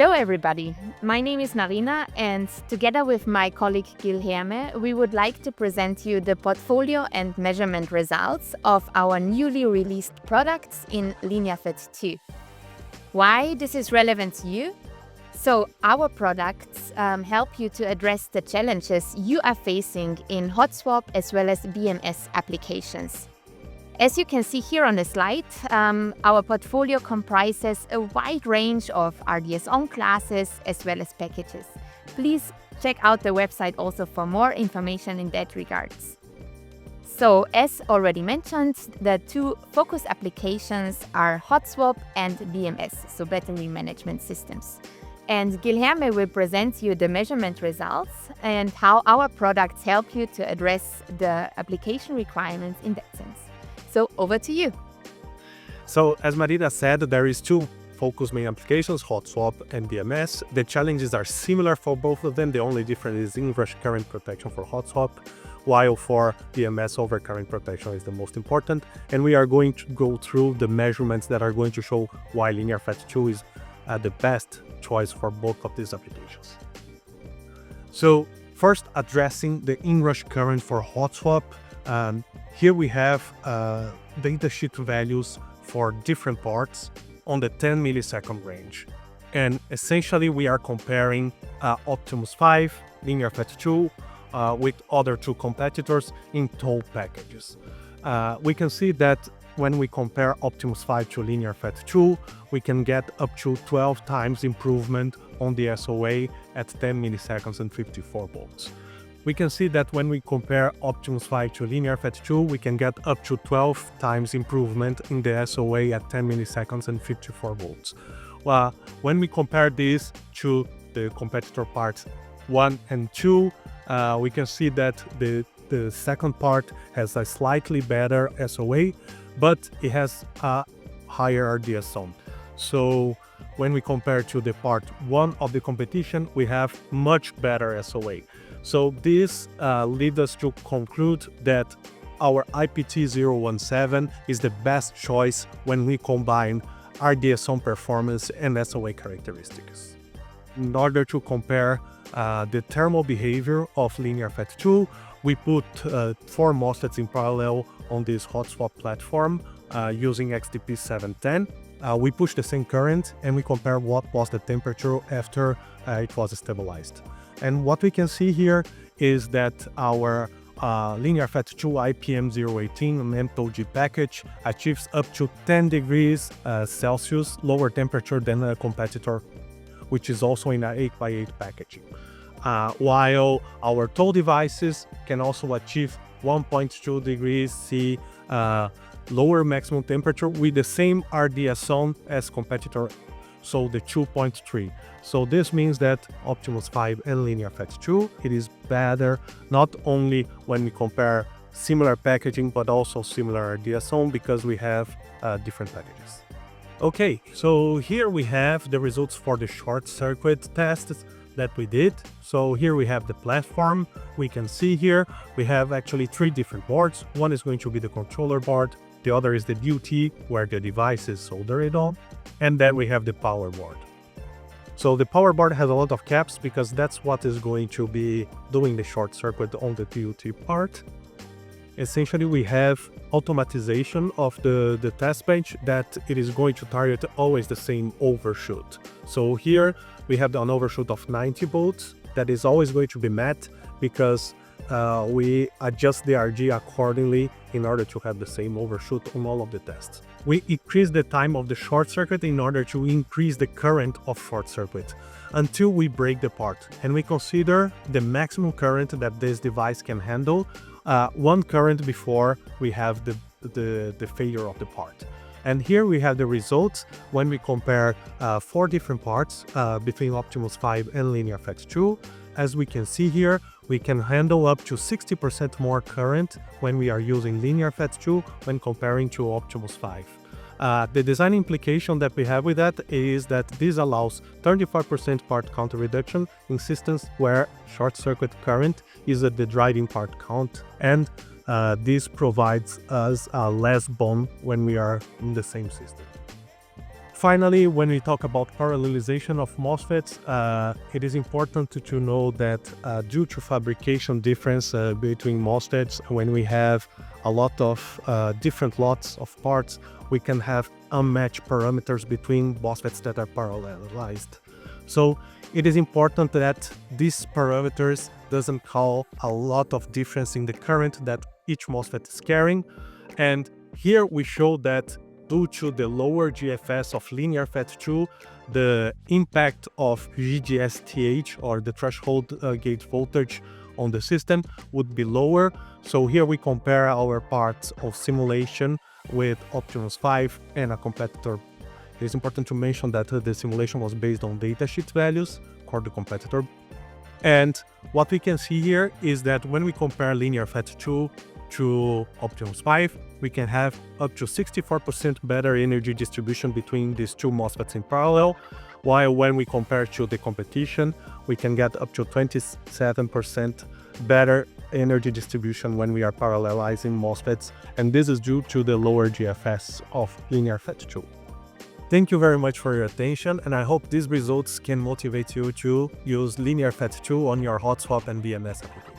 Hello everybody, my name is Marina and together with my colleague Guilherme, we would like to present you the portfolio and measurement results of our newly released products in Linear FET 2. Why this is relevant to you? So our products help you to address the challenges you are facing in hot swap as well as BMS applications. As you can see here on the slide, our portfolio comprises a wide range of RDS-on classes as well as packages. Please check out the website also for more information in that regards. So, as already mentioned, the two focus applications are hot swap and BMS, so battery management systems. And Guilherme will present you the measurement results and how our products help you to address the application requirements in that sense. So over to you. So as Marina said, there is two focus main applications, hot swap and BMS. The challenges are similar for both of them. The only difference is inrush current protection for hot swap, while for BMS overcurrent protection is the most important. And we are going to go through the measurements that are going to show why Linear FET 2 is the best choice for both of these applications. So first, addressing the inrush current for hot swap. Here we have datasheet values for different parts on the 10 millisecond range. And essentially we are comparing OptiMOS 5, Linear FET 2 with other two competitors in toll packages. We can see that when we compare OptiMOS 5 to Linear FET 2, we can get up to 12 times improvement on the SOA at 10 milliseconds and 54 volts. We can see that when we compare OptiMOS 5 to Linear FET 2, we can get up to 12 times improvement in the SOA at 10 milliseconds and 54 volts. Well, when we compare this to the competitor parts 1 and 2, we can see that the second part has a slightly better SOA, but it has a higher RDS-on. So when we compare to the part 1 of the competition, we have much better SOA. So this leads us to conclude that our IPT017 is the best choice when we combine RDS-on performance and SOA characteristics. In order to compare the thermal behavior of Linear FET 2, we put 4 MOSFETs in parallel on this hot swap platform using XDP710. We push the same current and we compare what was the temperature after it was stabilized. And what we can see here is that our Linear FET 2 IPM018 MTOG package achieves up to 10 degrees Celsius lower temperature than a competitor, which is also in an 8x8 packaging. While our toll devices can also achieve 1.2 degrees C lower maximum temperature with the same RDS-on as competitor, so the 2.3. So this means that OptiMOS 5 and Linear FET 2, it is better not only when we compare similar packaging, but also similar RDS-on because we have different packages. Okay, so here we have the results for the short circuit tests that we did. So here we have the platform. We can see here we have actually 3 different boards. One is going to be the controller board. The other is the DUT where the device is soldered on. And then we have the power board. So the power board has a lot of caps because that's what is going to be doing the short circuit on the DUT part. Essentially, we have automatization of the test bench that it is going to target always the same overshoot. So here we have an overshoot of 90 volts that is always going to be met because we adjust the RG accordingly in order to have the same overshoot on all of the tests. We increase the time of the short circuit in order to increase the current of short circuit until we break the part, and we consider the maximum current that this device can handle 1 current before we have the failure of the part. And here we have the results when we compare 4 different parts between OptiMOS 5 and Linear FET 2. As we can see here, we can handle up to 60% more current when we are using Linear FET 2 when comparing to OptiMOS 5. The design implication that we have with that is that this allows 35% part count reduction in systems where short circuit current is at the driving part count, and this provides us less bond when we are in the same system. Finally, when we talk about parallelization of MOSFETs, it is important to know that due to fabrication difference between MOSFETs, when we have a lot of different lots of parts, we can have unmatched parameters between MOSFETs that are parallelized. So it is important that these parameters doesn't cause a lot of difference in the current that each MOSFET is carrying. And here we show that due to the lower GFS of Linear FET2, the impact of VGSTH, or the threshold gate voltage, on the system would be lower. So here we compare our parts of simulation with OptiMOS 5 and a competitor. It is important to mention that the simulation was based on datasheet values for the competitor. And what we can see here is that when we compare Linear FET2 to OptiMOS 5, we can have up to 64% better energy distribution between these two MOSFETs in parallel, while when we compare to the competition, we can get up to 27% better energy distribution when we are parallelizing MOSFETs, and this is due to the lower GFS of Linear FET2. Thank you very much for your attention, and I hope these results can motivate you to use Linear FET2 on your hot swap and BMS applications.